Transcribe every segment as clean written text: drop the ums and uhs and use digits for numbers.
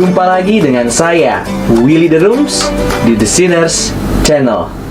Jumpa lagi dengan saya, Willy The Rooms, di The Sinners Channel.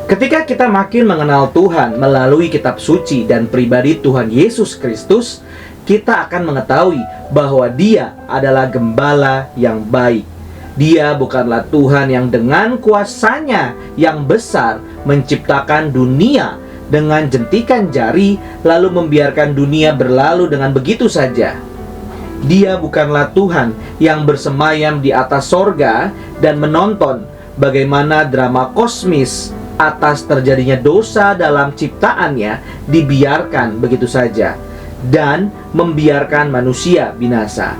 Ketika kita makin mengenal Tuhan melalui kitab suci dan pribadi Tuhan Yesus Kristus, kita akan mengetahui bahwa Dia adalah gembala yang baik. Dia bukanlah Tuhan yang dengan kuasanya yang besar menciptakan dunia dengan jentikan jari, lalu membiarkan dunia berlalu dengan begitu saja. Dia bukanlah Tuhan yang bersemayam di atas sorga dan menonton bagaimana drama kosmis atas terjadinya dosa dalam ciptaannya dibiarkan begitu saja dan membiarkan manusia binasa.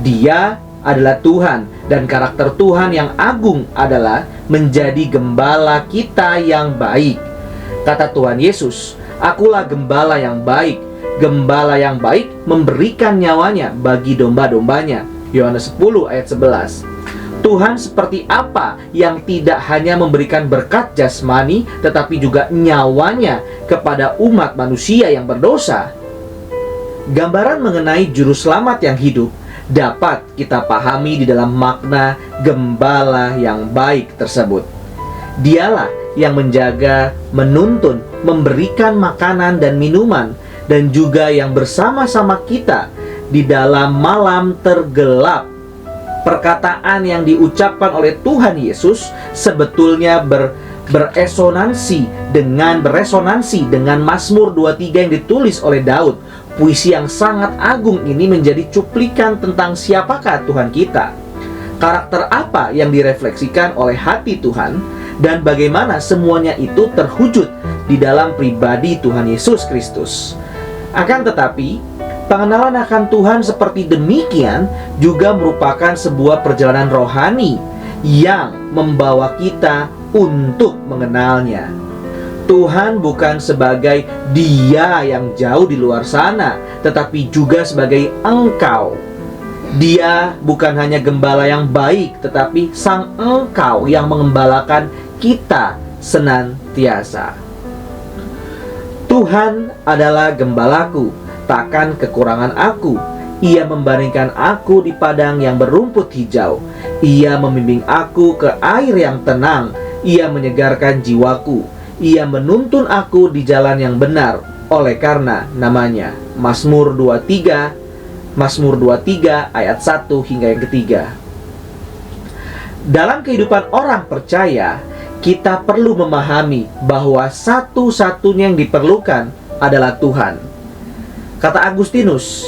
Dia adalah Tuhan, dan karakter Tuhan yang agung adalah menjadi gembala kita yang baik. Kata Tuhan Yesus, "Akulah gembala yang baik. Gembala yang baik memberikan nyawanya bagi domba-dombanya." Yohanes 10 ayat 11. Tuhan seperti apa yang tidak hanya memberikan berkat jasmani, tetapi juga nyawanya kepada umat manusia yang berdosa? Gambaran mengenai juru selamat yang hidup dapat kita pahami di dalam makna gembala yang baik tersebut. Dialah yang menjaga, menuntun, memberikan makanan dan minuman, dan juga yang bersama-sama kita di dalam malam tergelap. Perkataan yang diucapkan oleh Tuhan Yesus sebetulnya beresonansi dengan Mazmur 23 yang ditulis oleh Daud. Puisi yang sangat agung ini menjadi cuplikan tentang siapakah Tuhan kita, karakter apa yang direfleksikan oleh hati Tuhan, dan bagaimana semuanya itu terwujud di dalam pribadi Tuhan Yesus Kristus. Akan tetapi, pengenalan akan Tuhan seperti demikian juga merupakan sebuah perjalanan rohani yang membawa kita untuk mengenalnya. Tuhan bukan sebagai Dia yang jauh di luar sana, tetapi juga sebagai engkau. Dia bukan hanya gembala yang baik, tetapi Sang Engkau yang mengembalakan kita senantiasa. Tuhan adalah gembalaku, takkan kekurangan aku. Ia membaringkan aku di padang yang berumput hijau. Ia membimbing aku ke air yang tenang. Ia menyegarkan jiwaku. Ia menuntun aku di jalan yang benar oleh karena namanya. Mazmur 23 ayat 1 hingga yang ketiga. Dalam kehidupan orang percaya, kita perlu memahami bahwa satu-satunya yang diperlukan adalah Tuhan. Kata Agustinus,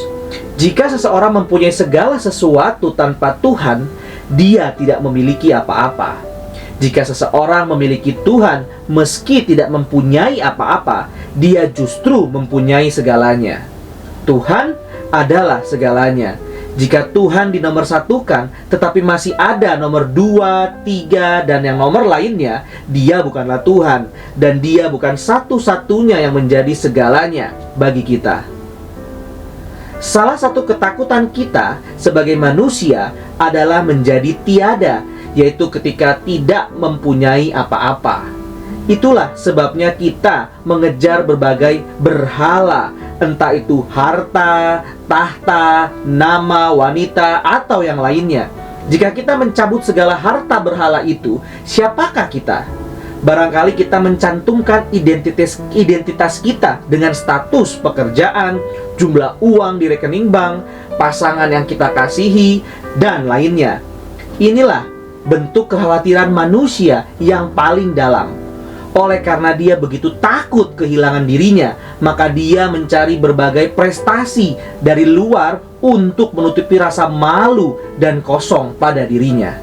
jika seseorang mempunyai segala sesuatu tanpa Tuhan, dia tidak memiliki apa-apa. Jika seseorang memiliki Tuhan meski tidak mempunyai apa-apa, dia justru mempunyai segalanya. Tuhan adalah segalanya. Jika Tuhan dinomorsatukan, tetapi masih ada nomor 2, 3, dan yang nomor lainnya, dia bukanlah Tuhan, dan dia bukan satu-satunya yang menjadi segalanya bagi kita. Salah satu ketakutan kita sebagai manusia adalah menjadi tiada, yaitu ketika tidak mempunyai apa-apa. Itulah sebabnya kita mengejar berbagai berhala, entah itu harta, tahta, nama, wanita, atau yang lainnya. Jika kita mencabut segala harta berhala itu, siapakah kita? Barangkali kita mencantumkan identitas kita dengan status pekerjaan, jumlah uang di rekening bank, pasangan yang kita kasihi, dan lainnya. Inilah bentuk kekhawatiran manusia yang paling dalam. Oleh karena dia begitu takut kehilangan dirinya, maka dia mencari berbagai prestasi dari luar untuk menutupi rasa malu dan kosong pada dirinya.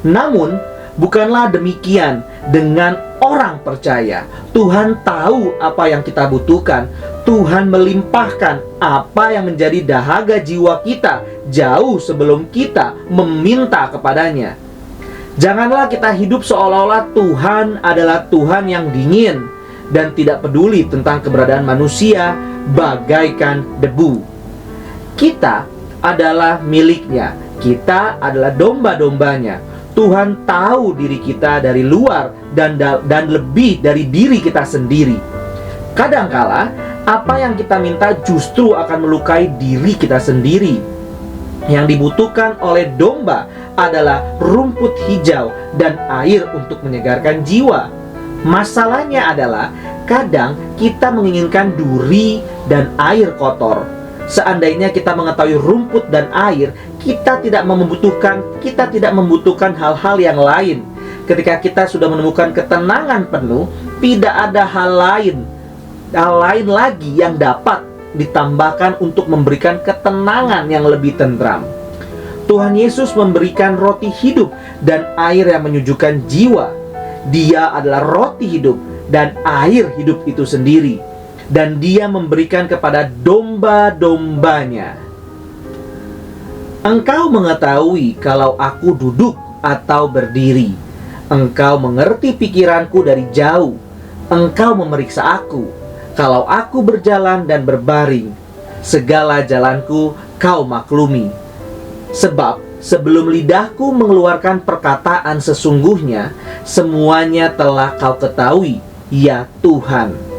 Namun, bukanlah demikian dengan orang percaya. Tuhan tahu apa yang kita butuhkan. Tuhan melimpahkan apa yang menjadi dahaga jiwa kita jauh sebelum kita meminta kepadanya. Janganlah kita hidup seolah-olah Tuhan adalah Tuhan yang dingin dan tidak peduli tentang keberadaan manusia bagaikan debu. Kita adalah miliknya. Kita adalah domba-dombanya. Tuhan tahu diri kita dari luar dan lebih dari diri kita sendiri. Kadangkala apa yang kita minta justru akan melukai diri kita sendiri. Yang dibutuhkan oleh domba adalah rumput hijau dan air untuk menyegarkan jiwa. Masalahnya adalah kadang kita menginginkan duri dan air kotor. Seandainya kita mengetahui rumput dan air, kita tidak membutuhkan hal-hal yang lain. Ketika kita sudah menemukan ketenangan penuh, tidak ada hal lain lagi yang dapat ditambahkan untuk memberikan ketenangan yang lebih tentram. Tuhan Yesus memberikan roti hidup dan air yang menyejukkan jiwa. Dia adalah roti hidup dan air hidup itu sendiri. Dan dia memberikan kepada domba-dombanya. Engkau mengetahui kalau aku duduk atau berdiri. Engkau mengerti pikiranku dari jauh. Engkau memeriksa aku. Kalau aku berjalan dan berbaring, segala jalanku kau maklumi. Sebab sebelum lidahku mengeluarkan perkataan sesungguhnya, semuanya telah kau ketahui, ya Tuhan.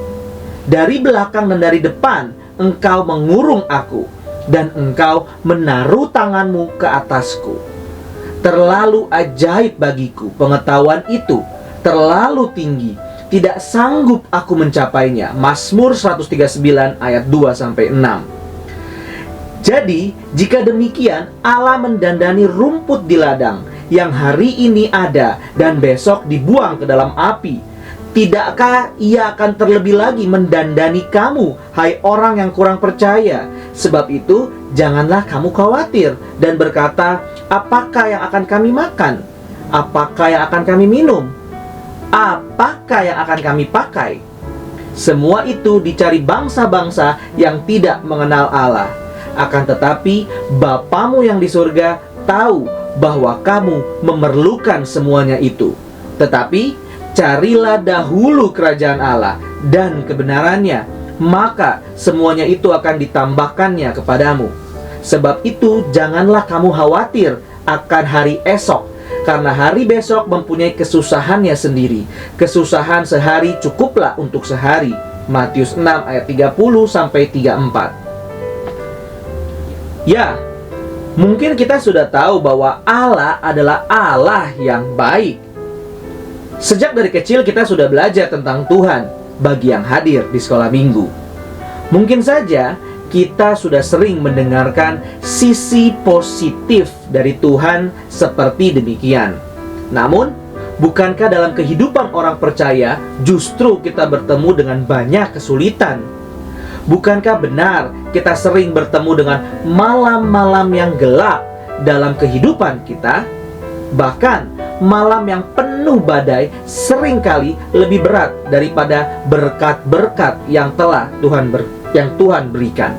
Dari belakang dan dari depan, engkau mengurung aku, dan engkau menaruh tanganmu ke atasku. Terlalu ajaib bagiku pengetahuan itu, terlalu tinggi, tidak sanggup aku mencapainya. Mazmur 139 ayat 2-6. Jadi, jika demikian, Allah mendandani rumput di ladang, yang hari ini ada, dan besok dibuang ke dalam api. Tidakkah ia akan terlebih lagi mendandani kamu, hai orang yang kurang percaya? Sebab itu, janganlah kamu khawatir dan berkata, apakah yang akan kami makan? Apakah yang akan kami minum? Apakah yang akan kami pakai? Semua itu dicari bangsa-bangsa yang tidak mengenal Allah. Akan tetapi, Bapamu yang di surga tahu bahwa kamu memerlukan semuanya itu. Tetapi, carilah dahulu kerajaan Allah dan kebenarannya, maka semuanya itu akan ditambahkannya kepadamu. Sebab itu janganlah kamu khawatir akan hari esok, karena hari besok mempunyai kesusahannya sendiri. Kesusahan sehari cukuplah untuk sehari. Matius 6 ayat 30-34. Ya, mungkin kita sudah tahu bahwa Allah adalah Allah yang baik. Sejak dari kecil kita sudah belajar tentang Tuhan bagi yang hadir di sekolah minggu. Mungkin saja kita sudah sering mendengarkan sisi positif dari Tuhan seperti demikian. Namun, bukankah dalam kehidupan orang percaya justru kita bertemu dengan banyak kesulitan? Bukankah benar kita sering bertemu dengan malam-malam yang gelap dalam kehidupan kita? Bahkan malam yang penuh badai seringkali lebih berat daripada berkat-berkat yang Tuhan berikan.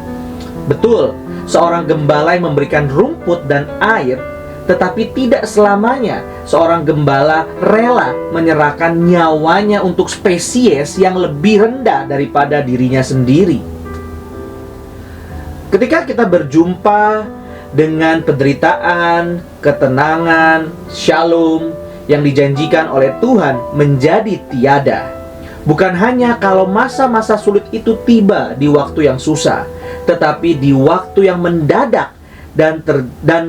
Betul, seorang gembala yang memberikan rumput dan air, tetapi tidak selamanya seorang gembala rela menyerahkan nyawanya untuk spesies yang lebih rendah daripada dirinya sendiri. Ketika kita berjumpa dengan penderitaan, ketenangan, shalom yang dijanjikan oleh Tuhan menjadi tiada. Bukan hanya kalau masa-masa sulit itu tiba di waktu yang susah, tetapi di waktu yang mendadak dan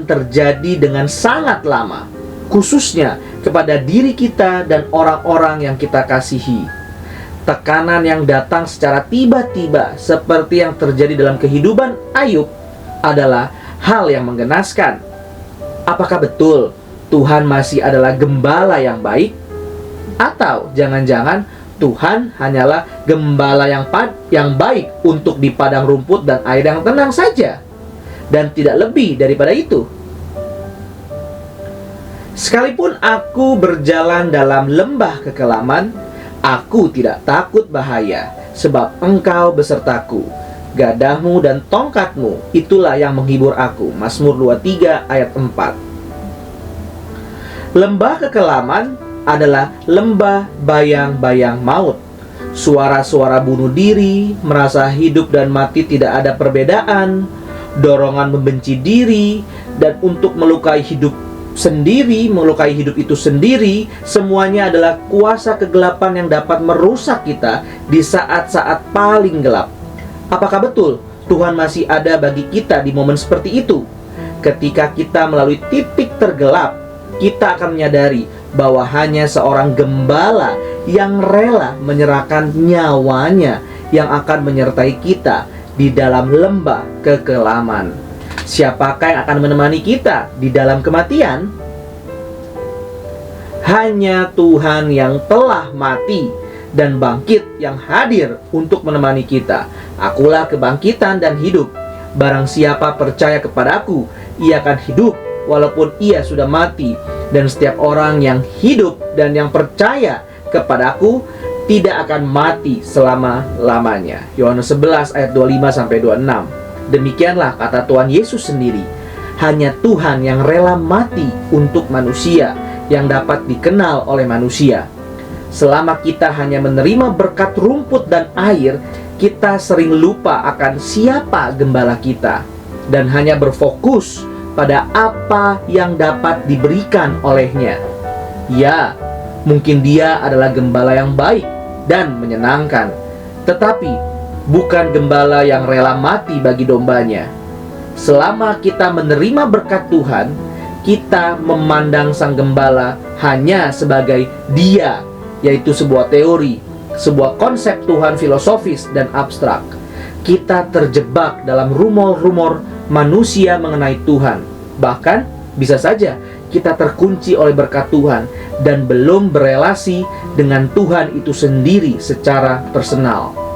terjadi dengan sangat lama, khususnya kepada diri kita dan orang-orang yang kita kasihi. Tekanan yang datang secara tiba-tiba seperti yang terjadi dalam kehidupan Ayub adalah hal yang menggenaskan. Apakah betul Tuhan masih adalah gembala yang baik? Atau jangan-jangan Tuhan hanyalah gembala yang baik untuk di padang rumput dan air yang tenang saja, dan tidak lebih daripada itu? Sekalipun aku berjalan dalam lembah kekelaman, aku tidak takut bahaya, sebab Engkau besertaku. Gadahmu dan tongkatmu, itulah yang menghibur aku. Mazmur 23 ayat 4. Lembah kekelaman adalah lembah bayang-bayang maut. Suara-suara bunuh diri, merasa hidup dan mati tidak ada perbedaan, dorongan membenci diri, dan untuk melukai hidup itu sendiri, semuanya adalah kuasa kegelapan yang dapat merusak kita di saat-saat paling gelap. Apakah betul Tuhan masih ada bagi kita di momen seperti itu? Ketika kita melalui titik tergelap, kita akan menyadari bahwa hanya seorang gembala yang rela menyerahkan nyawanya yang akan menyertai kita di dalam lembah kekelaman. Siapakah yang akan menemani kita di dalam kematian? Hanya Tuhan yang telah mati dan bangkit yang hadir untuk menemani kita. Akulah kebangkitan dan hidup. Barang siapa percaya kepadaku, ia akan hidup walaupun ia sudah mati. Dan setiap orang yang hidup dan yang percaya kepadaku tidak akan mati selama-lamanya. Yohanes 11 ayat 25-26. Demikianlah kata Tuhan Yesus sendiri. Hanya Tuhan yang rela mati untuk manusia, yang dapat dikenal oleh manusia. Selama kita hanya menerima berkat rumput dan air, kita sering lupa akan siapa gembala kita dan hanya berfokus pada apa yang dapat diberikan olehnya. Ya, mungkin dia adalah gembala yang baik dan menyenangkan, tetapi bukan gembala yang rela mati bagi dombanya. Selama kita menerima berkat Tuhan, kita memandang sang gembala hanya sebagai dia, yaitu sebuah teori, sebuah konsep Tuhan filosofis dan abstrak. Kita terjebak dalam rumor-rumor manusia mengenai Tuhan. Bahkan bisa saja kita terkunci oleh berkat Tuhan dan belum berelasi dengan Tuhan itu sendiri secara personal.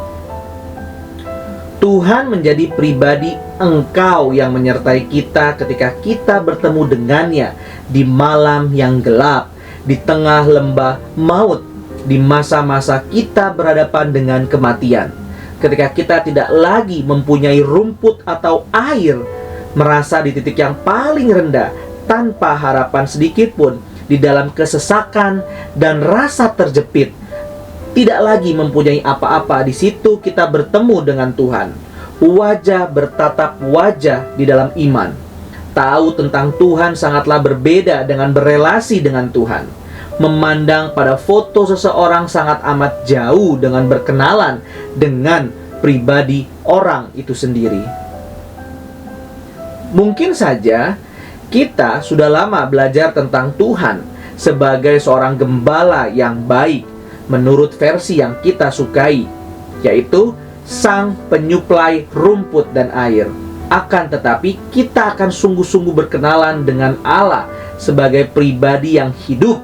Tuhan menjadi pribadi Engkau yang menyertai kita ketika kita bertemu dengannya di malam yang gelap, di tengah lembah maut, di masa-masa kita berhadapan dengan kematian. Ketika kita tidak lagi mempunyai rumput atau air, merasa di titik yang paling rendah, tanpa harapan sedikit pun, di dalam kesesakan dan rasa terjepit, tidak lagi mempunyai apa-apa. Di situ kita bertemu dengan Tuhan, wajah bertatap wajah di dalam iman. Tahu tentang Tuhan sangatlah berbeda dengan berelasi dengan Tuhan. Memandang pada foto seseorang sangat amat jauh dengan berkenalan dengan pribadi orang itu sendiri. Mungkin saja kita sudah lama belajar tentang Tuhan sebagai seorang gembala yang baik menurut versi yang kita sukai, yaitu sang penyuplai rumput dan air. Akan tetapi kita akan sungguh-sungguh berkenalan dengan Allah sebagai pribadi yang hidup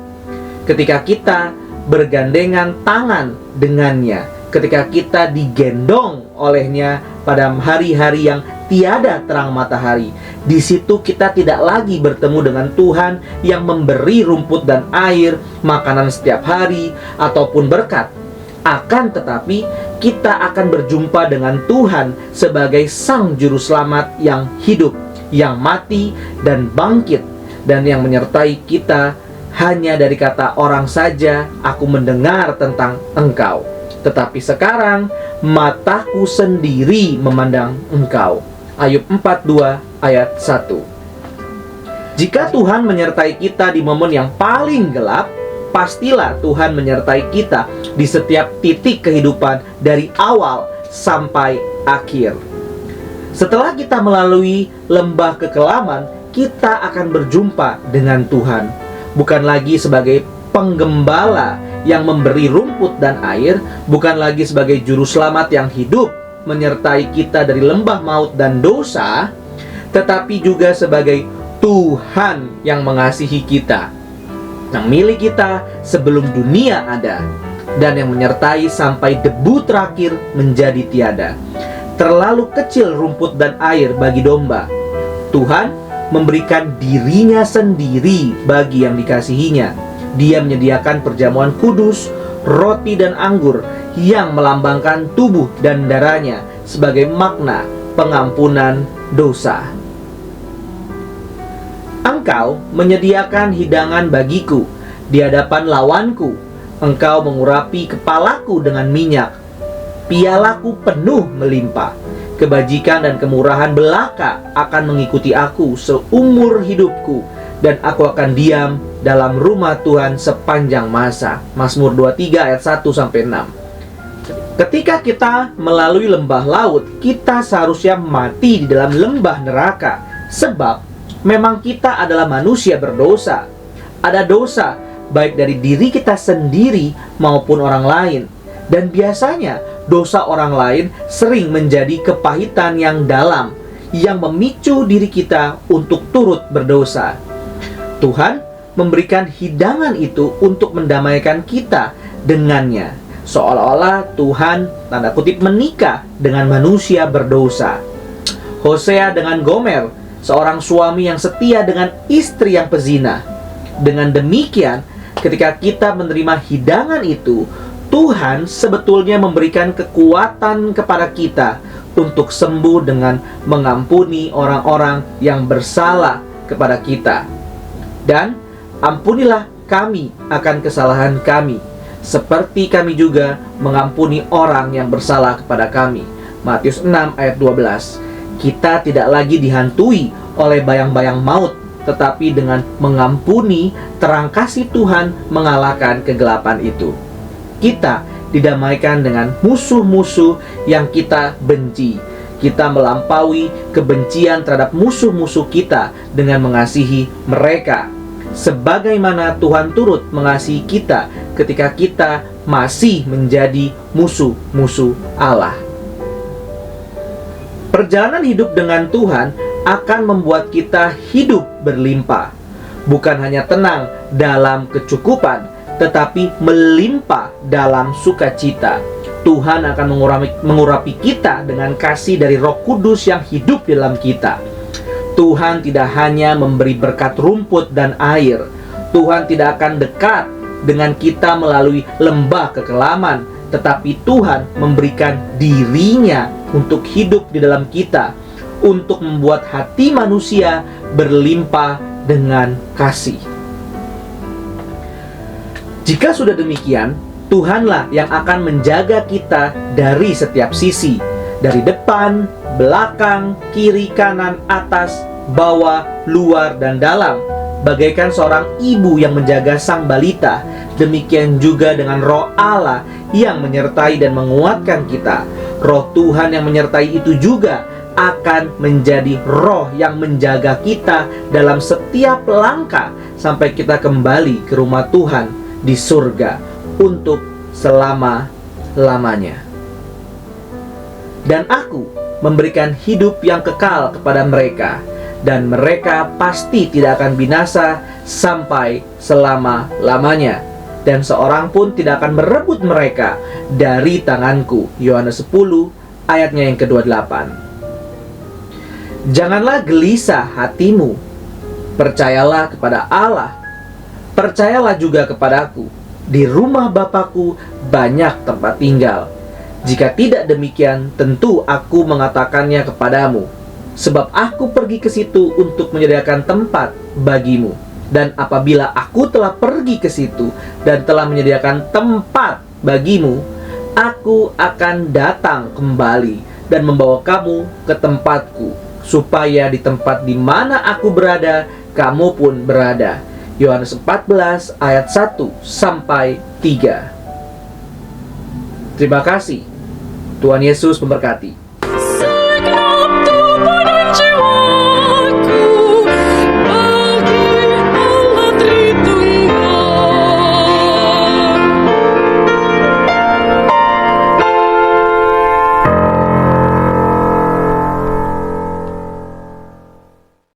ketika kita bergandengan tangan dengannya, ketika kita digendong olehnya pada hari-hari yang tiada terang matahari. Di situ kita tidak lagi bertemu dengan Tuhan yang memberi rumput dan air, makanan setiap hari, ataupun berkat. Akan tetapi kita akan berjumpa dengan Tuhan sebagai Sang Juru Selamat yang hidup, yang mati dan bangkit, dan yang menyertai kita. Hanya dari kata orang saja aku mendengar tentang Engkau, tetapi sekarang mataku sendiri memandang Engkau. Ayub 42 ayat 1. Jika Tuhan menyertai kita di momen yang paling gelap, pastilah Tuhan menyertai kita di setiap titik kehidupan dari awal sampai akhir. Setelah kita melalui lembah kekelaman, kita akan berjumpa dengan Tuhan, bukan lagi sebagai penggembala yang memberi rumput dan air, bukan lagi sebagai juru selamat yang hidup menyertai kita dari lembah maut dan dosa, tetapi juga sebagai Tuhan yang mengasihi kita, yang milik kita sebelum dunia ada, dan yang menyertai sampai debu terakhir menjadi tiada. Terlalu kecil rumput dan air bagi domba. Tuhan memberikan dirinya sendiri bagi yang dikasihinya. Dia menyediakan perjamuan kudus, roti dan anggur yang melambangkan tubuh dan darahnya sebagai makna pengampunan dosa. Engkau menyediakan hidangan bagiku di hadapan lawanku. Engkau mengurapi kepalaku dengan minyak. Pialaku penuh melimpah. Kebajikan dan kemurahan belaka akan mengikuti aku seumur hidupku, dan aku akan diam dalam rumah Tuhan sepanjang masa. Mazmur 23 ayat 1-6. Ketika kita melalui lembah laut, kita seharusnya mati di dalam lembah neraka, sebab memang kita adalah manusia berdosa. Ada dosa baik dari diri kita sendiri maupun orang lain. Dan biasanya dosa orang lain sering menjadi kepahitan yang dalam, yang memicu diri kita untuk turut berdosa. Tuhan memberikan hidangan itu untuk mendamaikan kita dengannya, seolah-olah Tuhan tanda kutip menikah dengan manusia berdosa. Hosea dengan Gomer, seorang suami yang setia dengan istri yang pezina. Dengan demikian, ketika kita menerima hidangan itu, Tuhan sebetulnya memberikan kekuatan kepada kita untuk sembuh dengan mengampuni orang-orang yang bersalah kepada kita. Dan ampunilah kami akan kesalahan kami, seperti kami juga mengampuni orang yang bersalah kepada kami. Matius 6 ayat 12. Kita tidak lagi dihantui oleh bayang-bayang maut, tetapi dengan mengampuni, terang kasih Tuhan mengalahkan kegelapan itu. Kita didamaikan dengan musuh-musuh yang kita benci. Kita melampaui kebencian terhadap musuh-musuh kita dengan mengasihi mereka, sebagaimana Tuhan turut mengasihi kita ketika kita masih menjadi musuh-musuh Allah. Perjalanan hidup dengan Tuhan akan membuat kita hidup berlimpah, bukan hanya tenang dalam kecukupan, tetapi melimpah dalam sukacita. Tuhan akan mengurapi kita dengan kasih dari Roh Kudus yang hidup di dalam kita. Tuhan tidak hanya memberi berkat rumput dan air. Tuhan tidak akan dekat dengan kita melalui lembah kekelaman, tetapi Tuhan memberikan dirinya untuk hidup di dalam kita, untuk membuat hati manusia berlimpah dengan kasih. Jika sudah demikian, Tuhanlah yang akan menjaga kita dari setiap sisi, dari depan, belakang, kiri, kanan, atas, bawah, luar, dan dalam. Bagaikan seorang ibu yang menjaga sang balita, demikian juga dengan Roh Allah yang menyertai dan menguatkan kita. Roh Tuhan yang menyertai itu juga akan menjadi roh yang menjaga kita dalam setiap langkah sampai kita kembali ke rumah Tuhan di surga untuk selama-lamanya. Dan aku memberikan hidup yang kekal kepada mereka, dan mereka pasti tidak akan binasa sampai selama-lamanya, dan seorang pun tidak akan merebut mereka dari tanganku. Yohanes 10 ayatnya yang ke-28. Janganlah gelisah hatimu, percayalah kepada Allah, percayalah juga kepadaku. Di rumah Bapakku banyak tempat tinggal. Jika tidak demikian, tentu aku mengatakannya kepadamu. Sebab aku pergi ke situ untuk menyediakan tempat bagimu. Dan apabila aku telah pergi ke situ dan telah menyediakan tempat bagimu, aku akan datang kembali dan membawa kamu ke tempatku, supaya di tempat di mana aku berada, kamu pun berada. Yohanes 14 ayat 1-3. Terima kasih. Tuhan Yesus memberkati.